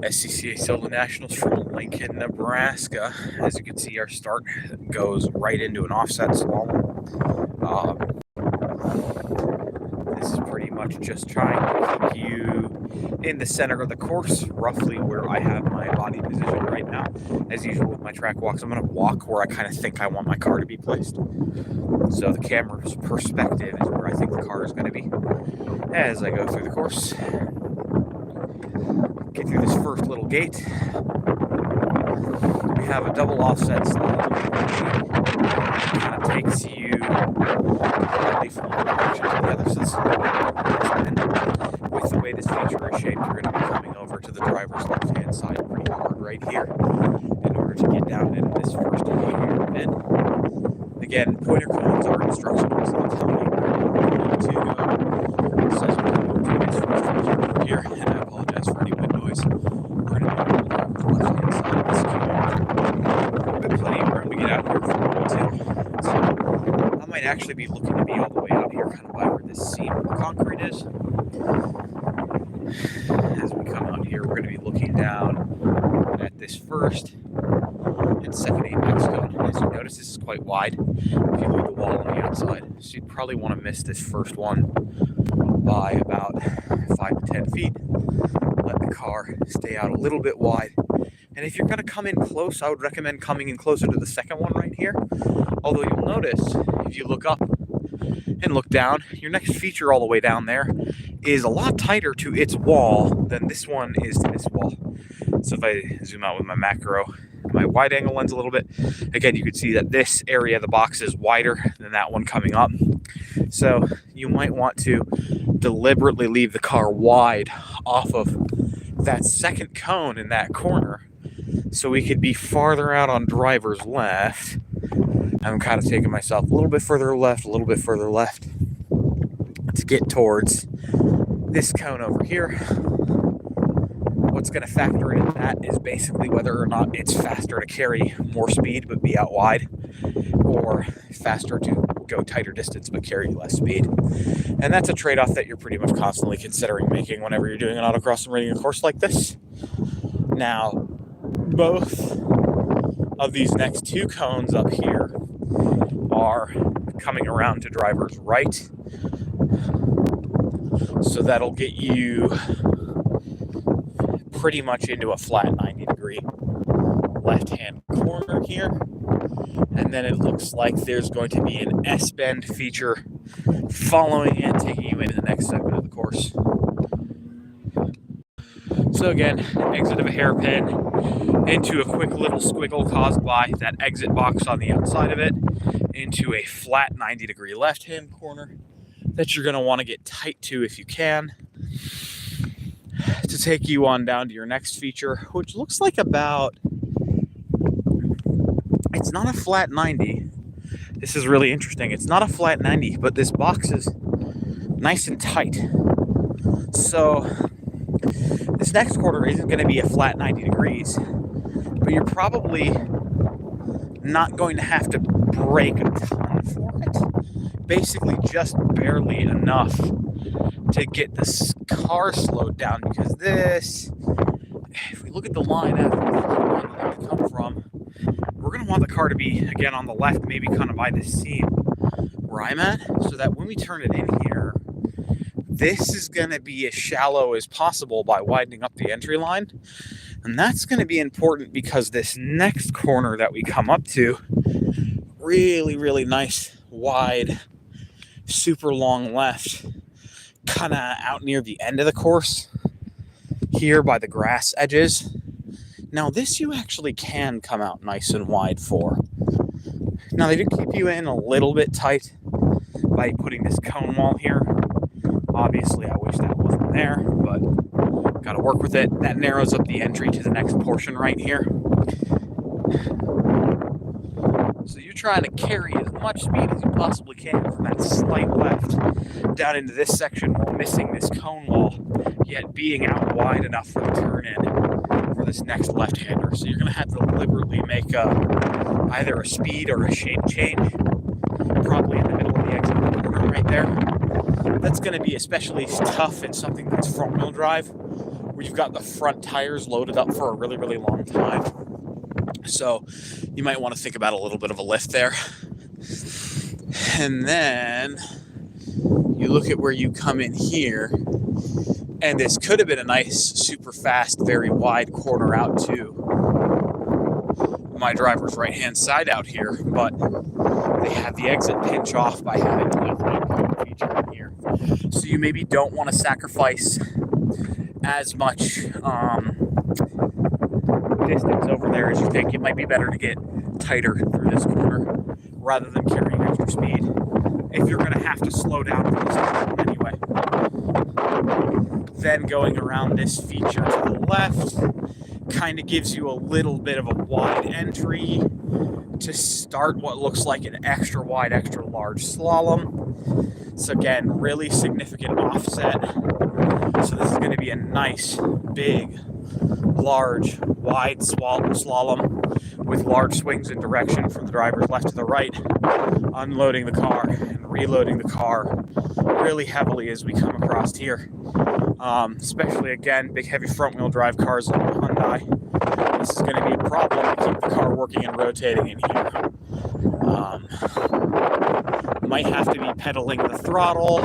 SCCA Solo Nationals from Lincoln, Nebraska. As you can see, our start goes right into an offset slalom. This is pretty much just trying to keep you in the center of the course, roughly where I have my body position right now. As usual with my track walks, I'm going to walk where I kind of think I want my car to be placed. So the camera's perspective is where I think the car is going to be as I go through the course. Get through this first little gate. We have a double offset slalom. It kind of takes you directly from one direction to the other. So with the way this feature is shaped, you're going to be coming over to the driver's left-hand side pretty hard right here in order to get down into this first hairpin. Again, pointer cones are instructional, so they'll tell you where you need to go. So as we come over to this first feature here, and I apologize for any wind noise, we're going to be on the left-hand side of this cube. But plenty of room to get out here if we want to. So I might actually be looking to be all the way out here, kind of by where this seam of the concrete is. As we come out here, we're going to be looking down at this first and second apex cone. As you notice, this is quite wide if you look at the wall on the outside. So you'd probably want to miss this first one by about 5 to 10 feet. Let the car stay out a little bit wide. And if you're going to come in close, I would recommend coming in closer to the second one right here. Although you'll notice, if you look up and look down, your next feature all the way down there is a lot tighter to its wall than this one is to this wall. So if I zoom out with my macro, my wide angle lens a little bit, again, you can see that this area of the box is wider than that one coming up. So you might want to deliberately leave the car wide off of that second cone in that corner so we could be farther out on driver's left. I'm kind of taking myself a little bit further left to get towards this cone over here. What's going to factor into that is basically whether or not it's faster to carry more speed but be out wide, or faster to go tighter distance but carry less speed. And that's a trade-off that you're pretty much constantly considering making whenever you're doing an autocross and running a course like this. Now, both of these next two cones up here are coming around to driver's right. So that'll get you pretty much into a flat 90-degree left-hand corner here. And then it looks like there's going to be an S-bend feature following it, taking you into the next segment of the course. So again, exit of a hairpin into a quick little squiggle caused by that exit box on the outside of it, into a flat 90-degree left-hand corner that you're going to want to get tight to if you can, to take you on down to your next feature, which looks like about, it's not a flat 90. This is really interesting. It's not a flat 90, but this box is nice and tight. So this next quarter isn't going to be a flat 90 degrees, but you're probably not going to have to brake a ton for it. Basically just barely enough to get this car slowed down, because this, if we look at the line after where we come from, we're going to want the car to be, again, on the left, maybe kind of by this seam where I'm at, so that when we turn it in here, this is going to be as shallow as possible by widening up the entry line. And that's going to be important because this next corner that we come up to, really, really nice, wide, super long left, kind of out near the end of the course here by the grass edges. Now this you actually can come out nice and wide for. Now they do keep you in a little bit tight by putting this cone wall here. Obviously I wish that wasn't there, but got to work with it. That narrows up the entry to the next portion right here. So you're trying to carry as much speed as you possibly can from that slight left down into this section while missing this cone wall, yet being out wide enough for the turn in for this next left-hander. So you're going to have to deliberately make either a speed or a shape change, probably in the middle of the exit corner right there. That's going to be especially tough in something that's front-wheel drive, where you've got the front tires loaded up for a really, really long time. So you might want to think about a little bit of a lift there. And then you look at where you come in here, and this could have been a nice, super fast, very wide corner out to my driver's right-hand side out here, but they have the exit pinch off by having the left feature in here. So you maybe don't want to sacrifice as much distance over there as you think. It might be better to get tighter through this corner rather than carrying extra speed if you're going to have to slow down for this corner anyway. Then going around this feature to the left kind of gives you a little bit of a wide entry to start what looks like an extra wide, extra large slalom. So again, really significant offset. So this is going to be a nice, big, large, wide slalom with large swings in direction from the driver's left to the right, unloading the car and reloading the car really heavily as we come across here. Especially, again, big heavy front wheel drive cars like the Hyundai. This is going to be a problem to keep the car working and rotating in here. Might have to be pedaling the throttle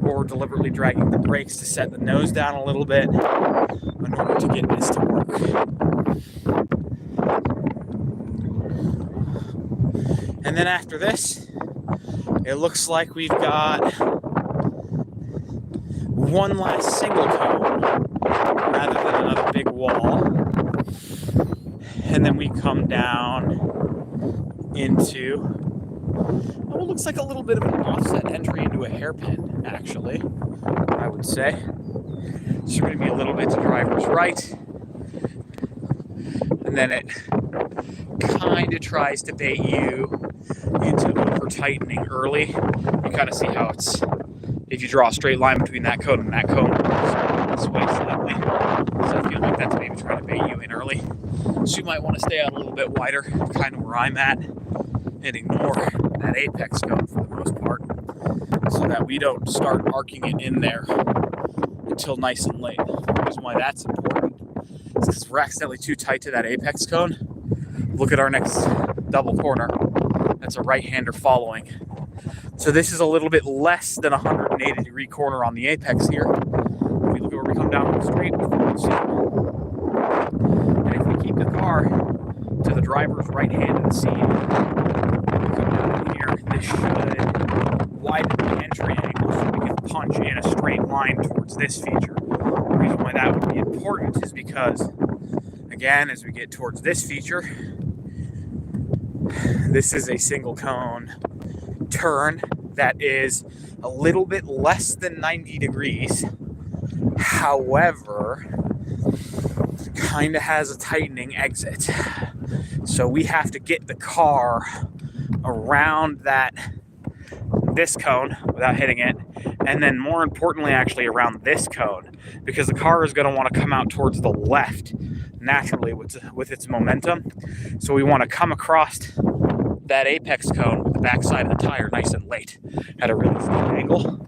or deliberately dragging the brakes to set the nose down a little bit in order to get this to work. And then after this, it looks like we've got one last single cone rather than another big wall. And then we come down into what looks like a little bit of an offset entry into a hairpin, actually, I would say. So you're going to be a little bit to driver's right. And then it kind of tries to bait you into over-tightening early. You kind of see how it's, if you draw a straight line between that cone and that cone, this way slightly. So I feel like that's maybe trying to bait you in early. So you might want to stay out a little bit wider, kind of where I'm at, and ignore that apex cone for the most part, so that we don't start arcing it in there until nice and late. The reason why that's important is because we're accidentally too tight to that apex cone. Look at our next double corner. That's a right-hander following. So this is a little bit less than a 180-degree corner on the apex here. If we look at where we come down the straight, we can see. And if we keep the car to the driver's right-handed seat, and we come down in here, this should widen the entry angle so we can punch in a straight line towards this feature. The reason why that would be important is because, again, as we get towards this feature, this is a single cone turn that is a little bit less than 90 degrees. However, kind of has a tightening exit. So we have to get the car around this cone without hitting it, and then more importantly actually around this cone, because the car is going to want to come out towards the left naturally with its momentum. So we want to come across that apex cone with the backside of the tire nice and late at a really steep angle,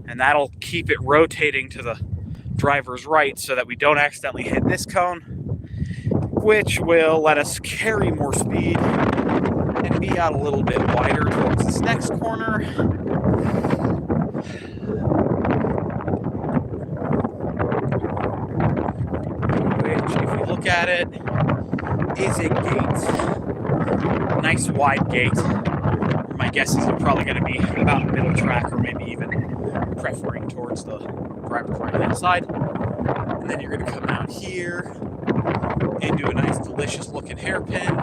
and that'll keep it rotating to the driver's right so that we don't accidentally hit this cone, which will let us carry more speed and be out a little bit wider towards this next corner. Which, if you look at it, is a gate. Nice wide gate. My guess is it's probably going to be about middle track, or maybe even preferring towards the driver's right-hand side. And then you're going to come out here into a nice, delicious-looking hairpin.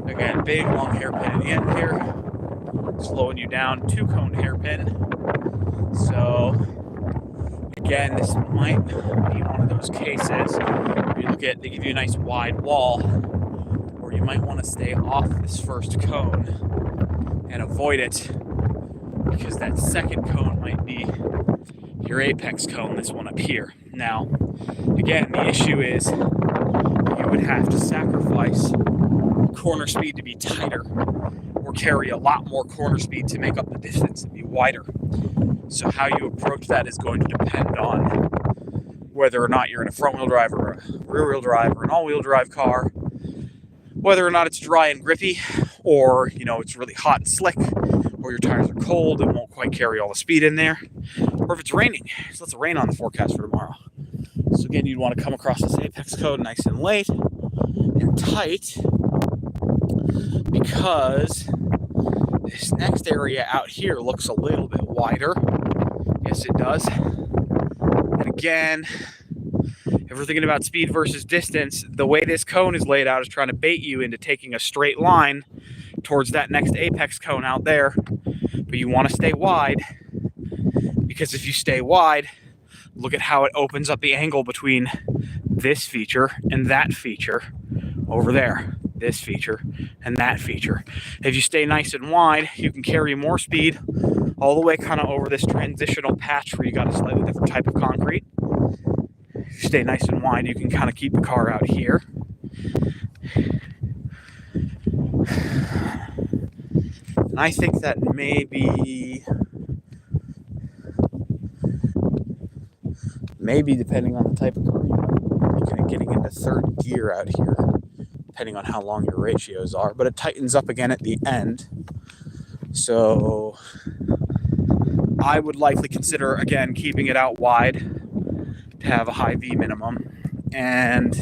Again, big, long hairpin at the end here. Slowing you down, two-cone hairpin. So, again, this might be one of those cases where you look at, they give you a nice wide wall, where you might want to stay off this first cone and avoid it, because that second cone might be your apex cone, this one up here. Now, again, the issue is you would have to sacrifice corner speed to be tighter, or carry a lot more corner speed to make up the distance and be wider. So how you approach that is going to depend on whether or not you're in a front-wheel drive or a rear-wheel drive or an all-wheel drive car, whether or not it's dry and grippy, or it's really hot and slick, or your tires are cold and won't quite carry all the speed in there, or if it's raining. There's lots of rain on the forecast for tomorrow. So again, you'd want to come across this apex cone nice and late and tight, because this next area out here looks a little bit wider. Yes, it does. And again, if we're thinking about speed versus distance, the way this cone is laid out is trying to bait you into taking a straight line towards that next apex cone out there. But you want to stay wide, because if you stay wide, look at how it opens up the angle between this feature and that feature over there. This feature and that feature. If you stay nice and wide, you can carry more speed all the way kind of over this transitional patch where you got a slightly different type of concrete. If you stay nice and wide, you can kind of keep the car out here. And I think that maybe depending on the type of car you're looking at getting into third gear out here, depending on how long your ratios are, but it tightens up again at the end. So I would likely consider, again, keeping it out wide to have a high V minimum and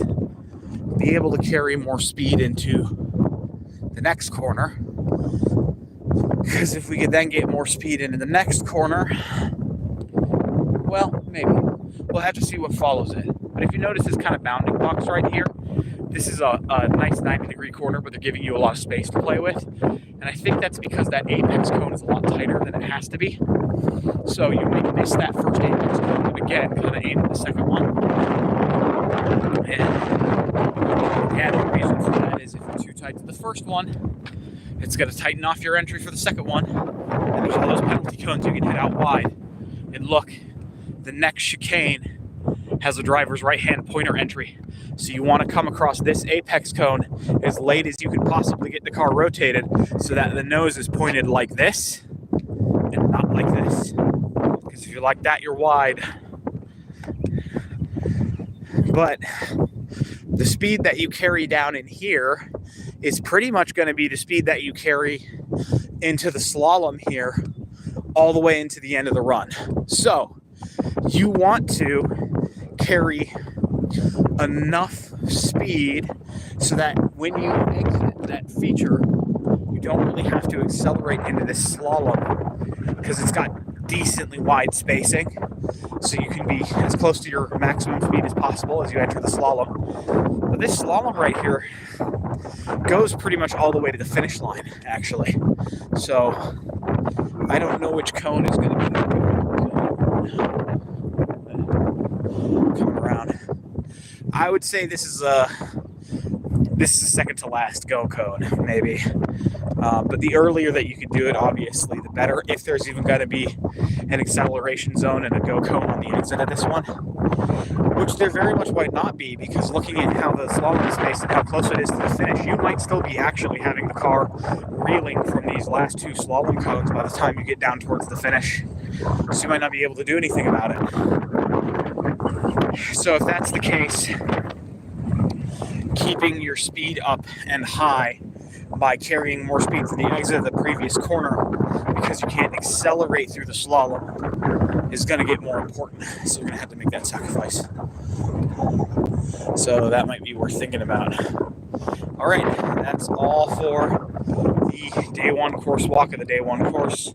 be able to carry more speed into the next corner. Because if we could then get more speed into the next corner, well, maybe. We'll have to see what follows it. But if you notice this kind of bounding box right here, this is a nice 90-degree corner, but they're giving you a lot of space to play with. And I think that's because that apex cone is a lot tighter than it has to be. So you might miss that first apex cone, but again, kind of aim at the second one. And yeah, the reason for that is if you're too tight to the first one, it's going to tighten off your entry for the second one. And there's all those penalty cones you can hit out wide. And look, the next chicane has a driver's right-hand pointer entry. So you want to come across this apex cone as late as you can possibly get the car rotated so that the nose is pointed like this and not like this. Because if you're like that, you're wide. But the speed that you carry down in here is pretty much going to be the speed that you carry into the slalom here all the way into the end of the run. So you want to carry enough speed so that when you exit that feature, you don't really have to accelerate into this slalom because it's got decently wide spacing. So you can be as close to your maximum speed as possible as you enter the slalom. But this slalom right here goes pretty much all the way to the finish line, actually. So I don't know which cone is going to be the coming around. I would say this is second to last go cone, maybe. But the earlier that you can do it, obviously, the better. If there's even going to be an acceleration zone and a go cone on the exit of this one, which there very much might not be, because looking at how the slalom is spaced and how close it is to the finish, you might still be actually having the car reeling from these last two slalom cones by the time you get down towards the finish. So you might not be able to do anything about it. So if that's the case, keeping your speed up and high by carrying more speed to the exit of the previous corner because you can't accelerate through the slalom is going to get more important. So you're going to have to make that sacrifice. So that might be worth thinking about. All right, that's all for the day one course walk of the day one course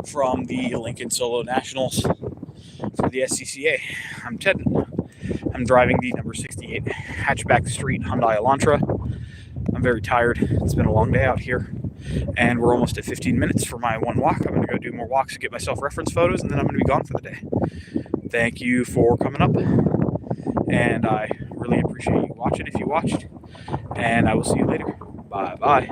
from the Lincoln Solo Nationals for the SCCA. I'm Ted. I'm driving the number 68 hatchback street Hyundai Elantra. I'm very tired. It's been a long day out here, and we're almost at 15 minutes for my one walk. I'm going to go do more walks and get myself reference photos, and then I'm going to be gone for the day. Thank you for coming up, and I really appreciate you watching if you watched, and I will see you later. Bye-bye.